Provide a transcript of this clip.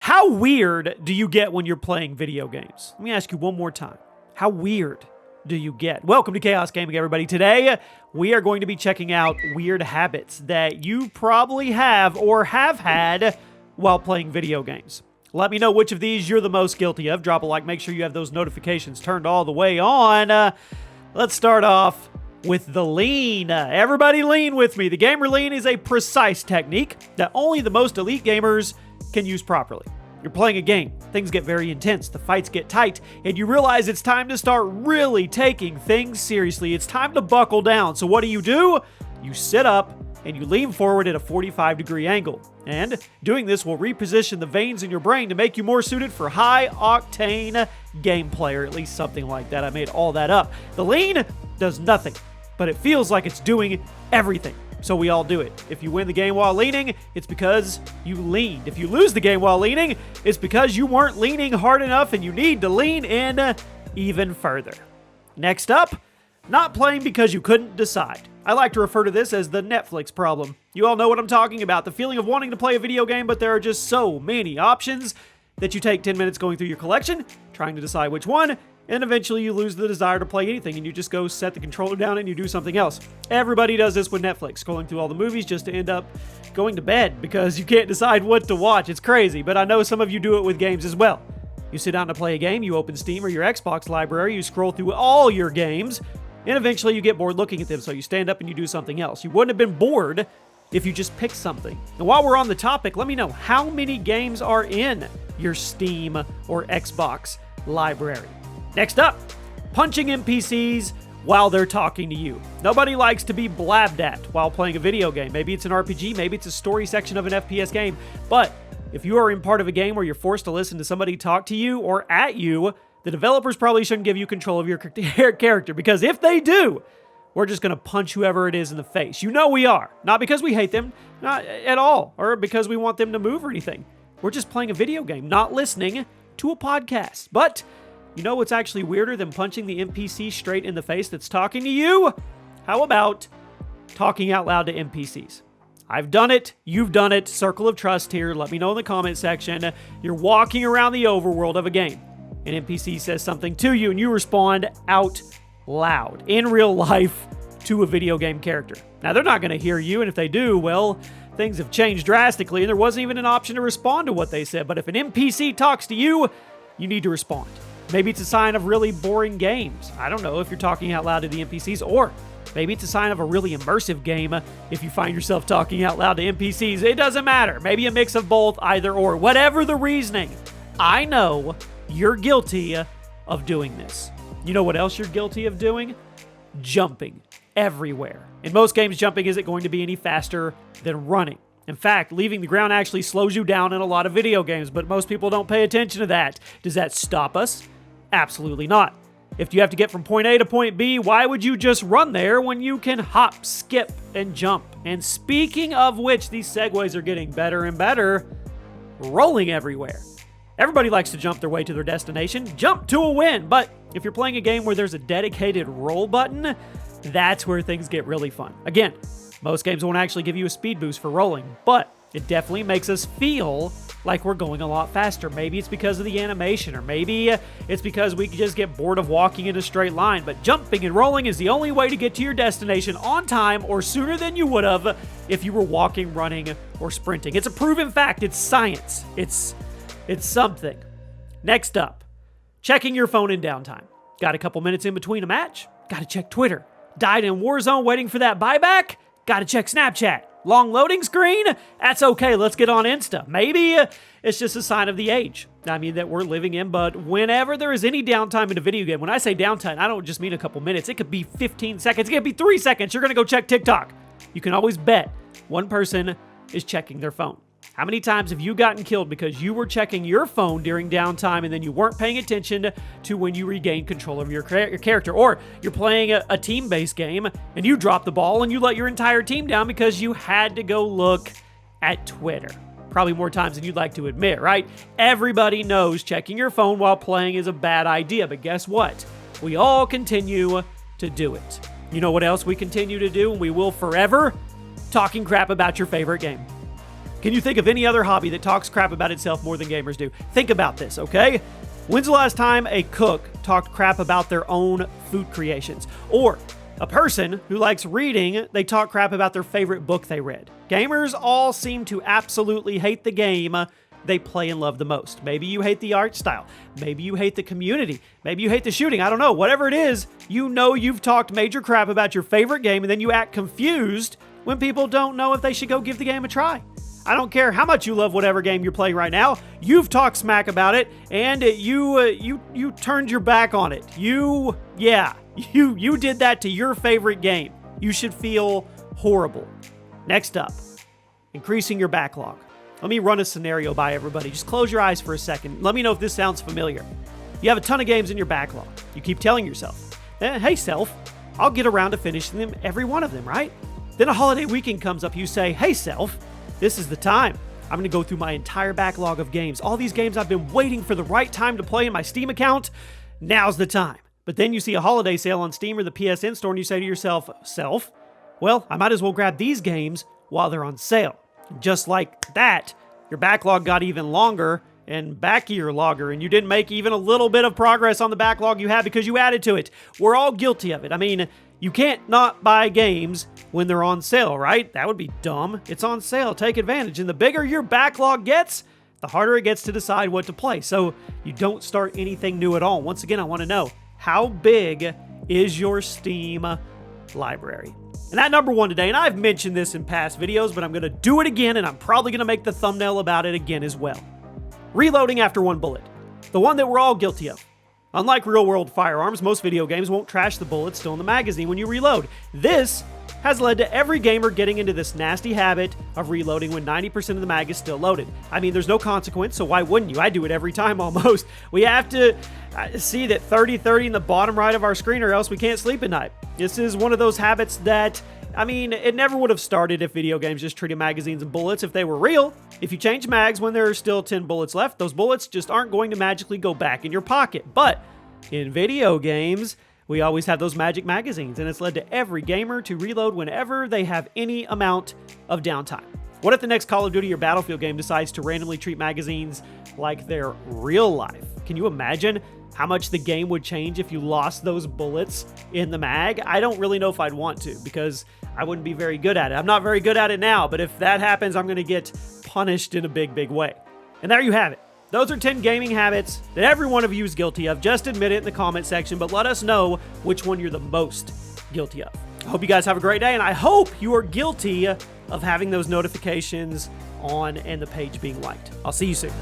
How weird do you get when you're playing video games? Let me ask you one more time. How weird do you get? Welcome to Chaos Gaming, everybody. Today, we are going to be checking out weird habits that you probably have or have had while playing video games. Let me know which of these you're the most guilty of. Drop a like. Make sure you have those notifications turned all the way on. Let's start off with the lean. Everybody lean with me. The gamer lean is a precise technique that only the most elite gamers can use properly. You're playing a game, things get very intense, the fights get tight, and you realize it's time to start really taking things seriously. It's time to buckle down. So what do? You sit up and you lean forward at a 45-degree angle. And doing this will reposition the veins in your brain to make you more suited for high-octane gameplay, or at least something like that. I made all that up. The lean does nothing, but it feels like it's doing everything. So we all do it. If you win the game while leaning, it's because you leaned. If you lose the game while leaning, it's because you weren't leaning hard enough and you need to lean in even further. Next up, not playing because you couldn't decide. I like to refer to this as the Netflix problem. You all know what I'm talking about. The feeling of wanting to play a video game, but there are just so many options that you take 10 minutes going through your collection, trying to decide which one, and eventually you lose the desire to play anything and you just go set the controller down and you do something else. Everybody does this with Netflix, scrolling through all the movies just to end up going to bed because you can't decide what to watch. It's crazy, but I know some of you do it with games as well. You sit down to play a game, you open Steam or your Xbox library, you scroll through all your games, and eventually you get bored looking at them, so you stand up and you do something else. You wouldn't have been bored if you just picked something. And while we're on the topic, let me know how many games are in your Steam or Xbox library. Next up, punching NPCs while they're talking to you. Nobody likes to be blabbed at while playing a video game. Maybe it's an RPG, maybe it's a story section of an FPS game, but if you are in part of a game where you're forced to listen to somebody talk to you or at you, the developers probably shouldn't give you control of your character, because if they do, we're just going to punch whoever it is in the face. You know we are. Not because we hate them, not at all, or because we want them to move or anything. We're just playing a video game, not listening to a podcast. But you know what's actually weirder than punching the NPC straight in the face that's talking to you? How about talking out loud to NPCs? I've done it. You've done it. Circle of trust here. Let me know in the comment section. You're walking around the overworld of a game. An NPC says something to you and you respond out loud in real life to a video game character. Now, they're not going to hear you, and if they do, well, things have changed drastically, and there wasn't even an option to respond to what they said. But if an NPC talks to you, you need to respond. Maybe it's a sign of really boring games. I don't know if you're talking out loud to the NPCs, or maybe it's a sign of a really immersive game if you find yourself talking out loud to NPCs. It doesn't matter. Maybe a mix of both, either or. Whatever the reasoning, I know you're guilty of doing this. You know what else you're guilty of doing? Jumping everywhere. In most games, jumping isn't going to be any faster than running. In fact, leaving the ground actually slows you down in a lot of video games, but most people don't pay attention to that. Does that stop us? Absolutely not. If you have to get from point A to point B, why would you just run there when you can hop, skip, and jump? And speaking of which, these segues are getting better and better. Rolling everywhere. Everybody likes to jump their way to their destination. Jump to a win. But if you're playing a game where there's a dedicated roll button, that's where things get really fun. Again, most games won't actually give you a speed boost for rolling, but it definitely makes us feel like we're going a lot faster. Maybe it's because of the animation, or maybe it's because we just get bored of walking in a straight line. But jumping and rolling is the only way to get to your destination on time or sooner than you would have if you were walking, running, or sprinting. It's a proven fact. It's science. It's something. Next up, checking your phone in downtime. Got a couple minutes in between a match? Got to check Twitter. Died in Warzone waiting for that buyback? Got to check Snapchat. Long loading screen? That's okay, let's get on Insta. Maybe it's just a sign of the age, that we're living in, but whenever there is any downtime in a video game, when I say downtime, I don't just mean a couple minutes. It could be 15 seconds, it could be 3 seconds. You're going to go check TikTok. You can always bet one person is checking their phone. How many times have you gotten killed because you were checking your phone during downtime and then you weren't paying attention to when you regained control of your character? Or you're playing a team-based game and you drop the ball and you let your entire team down because you had to go look at Twitter. Probably more times than you'd like to admit, right? Everybody knows checking your phone while playing is a bad idea, but guess what? We all continue to do it. You know what else we continue to do, and we will forever? Talking crap about your favorite game. Can you think of any other hobby that talks crap about itself more than gamers do? Think about this, okay? When's the last time a cook talked crap about their own food creations? Or a person who likes reading, they talk crap about their favorite book they read. Gamers all seem to absolutely hate the game they play and love the most. Maybe you hate the art style. Maybe you hate the community. Maybe you hate the shooting. I don't know. Whatever it is, you know you've talked major crap about your favorite game and then you act confused when people don't know if they should go give the game a try. I don't care how much you love whatever game you're playing right now. You've talked smack about it, and you turned your back on it. You did that to your favorite game. You should feel horrible. Next up, increasing your backlog. Let me run a scenario by everybody. Just close your eyes for a second. Let me know if this sounds familiar. You have a ton of games in your backlog. You keep telling yourself, hey self, I'll get around to finishing them, every one of them, right? Then a holiday weekend comes up, you say, hey self, this is the time. I'm going to go through my entire backlog of games. All these games I've been waiting for the right time to play in my Steam account. Now's the time. But then you see a holiday sale on Steam or the PSN store and you say to yourself, self, well, I might as well grab these games while they're on sale. Just like that, your backlog got even longer and backier logger, and you didn't make even a little bit of progress on the backlog you had because you added to it. We're all guilty of it. I mean, you can't not buy games when they're on sale, right? That would be dumb. It's on sale. Take advantage. And the bigger your backlog gets, the harder it gets to decide what to play. So you don't start anything new at all. Once again, I want to know, how big is your Steam library? And at number 1 today, and I've mentioned this in past videos, but I'm going to do it again, and I'm probably going to make the thumbnail about it again as well. Reloading after one bullet. The one that we're all guilty of. Unlike real-world firearms, most video games won't trash the bullets still in the magazine when you reload. This has led to every gamer getting into this nasty habit of reloading when 90% of the mag is still loaded. I mean, there's no consequence, so why wouldn't you? I do it every time almost. We have to see that 30-30 in the bottom right of our screen or else we can't sleep at night. This is one of those habits that, I mean, it never would have started if video games just treated magazines and bullets if they were real. If you change mags when there are still 10 bullets left, those bullets just aren't going to magically go back in your pocket. But in video games, we always have those magic magazines, and it's led to every gamer to reload whenever they have any amount of downtime. What if the next Call of Duty or Battlefield game decides to randomly treat magazines like they're real life? Can you imagine how much the game would change if you lost those bullets in the mag? I don't really know if I'd want to, because I wouldn't be very good at it. I'm not very good at it now, but if that happens, I'm going to get punished in a big, big way. And there you have it. Those are 10 gaming habits that every one of you is guilty of. Just admit it in the comment section, but let us know which one you're the most guilty of. I hope you guys have a great day, and I hope you are guilty of having those notifications on and the page being liked. I'll see you soon.